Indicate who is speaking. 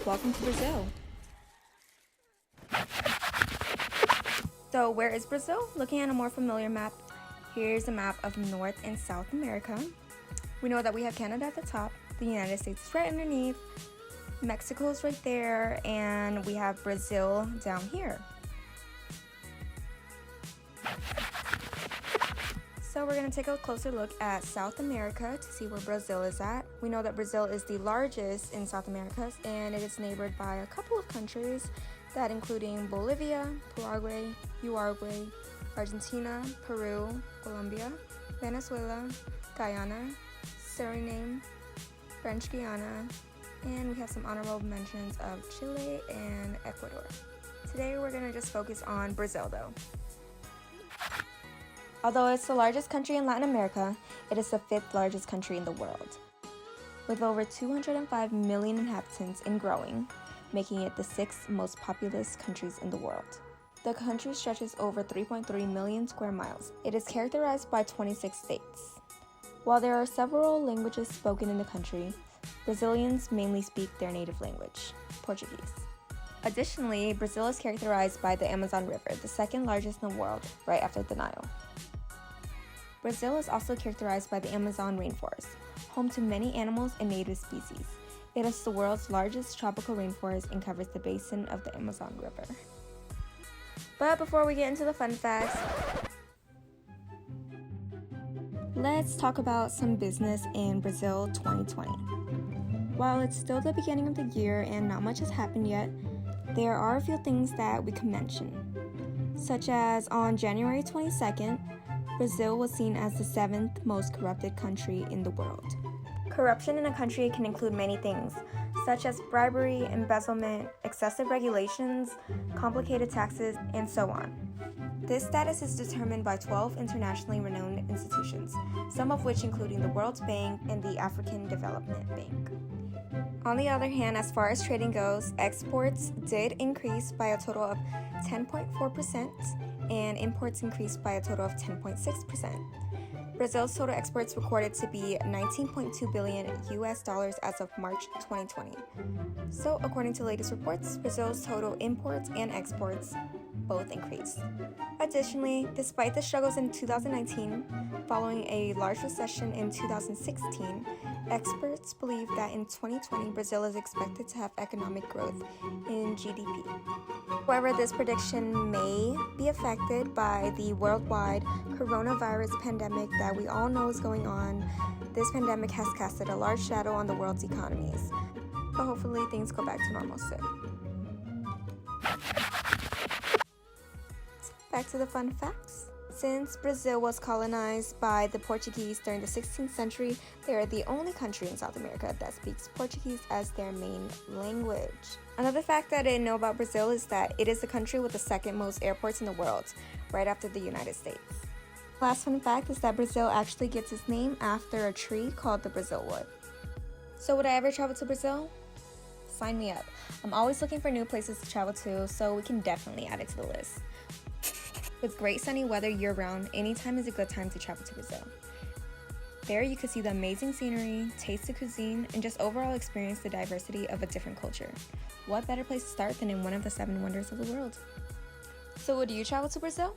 Speaker 1: Welcome to Brazil. So where is Brazil? Looking at a more familiar map, here's a map of North and South America. We know that we have Canada at the top, the United States is right underneath, Mexico is right there, and we have Brazil down here. So we're going to take a closer look at South America to see where Brazil is at. We know that Brazil is the largest in South America, and it is neighbored by a couple of countries that including Bolivia, Paraguay, Uruguay, Argentina, Peru, Colombia, Venezuela, Guyana, Suriname, French Guiana, and we have some honorable mentions of Chile and Ecuador. Today we're going to just focus on Brazil though. Although it's the largest country in Latin America, it is the 5th largest country in the world, with over 205 million inhabitants and growing, making it the 6th most populous countries in the world. The country stretches over 3.3 million square miles. It is characterized by 26 states. While there are several languages spoken in the country, Brazilians mainly speak their native language, Portuguese. Additionally, Brazil is characterized by the Amazon River, the 2nd largest in the world, right after the Nile. Brazil is also characterized by the Amazon rainforest, home to many animals and native species. It is the world's largest tropical rainforest and covers the basin of the Amazon River. But before we get into the fun facts, let's talk about some business in Brazil 2020. While it's still the beginning of the year and not much has happened yet, there are a few things that we can mention, such as on January 22nd, Brazil was seen as the 7th most corrupted country in the world. Corruption in a country can include many things, such as bribery, embezzlement, excessive regulations, complicated taxes, and so on. This status is determined by 12 internationally renowned institutions, some of which including the World Bank and the African Development Bank. On the other hand, as far as trading goes, exports did increase by a total of 10.4%, and imports increased by a total of 10.6%. Brazil's total exports recorded to be $19.2 billion as of March 2020. So, according to latest reports, Brazil's total imports and exports both increased. Additionally, despite the struggles in 2019, following a large recession in 2016, experts believe that in 2020, Brazil is expected to have economic growth in GDP. However, this prediction may be affected by the worldwide coronavirus pandemic that we all know is going on. This pandemic has casted a large shadow on the world's economies, but hopefully things go back to normal soon. Back to the fun facts. Since Brazil was colonized by the Portuguese during the 16th century, they are the only country in South America that speaks Portuguese as their main language. Another fact that I didn't know about Brazil is that it is the country with the 2nd most airports in the world, right after the United States. Last fun fact is that Brazil actually gets its name after a tree called the Brazil wood. So would I ever travel to Brazil? Sign me up. I'm always looking for new places to travel to, so we can definitely add it to the list. With great sunny weather year-round, anytime is a good time to travel to Brazil. There you could see the amazing scenery, taste the cuisine, and just overall experience the diversity of a different culture. What better place to start than in one of the 7 wonders of the world? So would you travel to Brazil?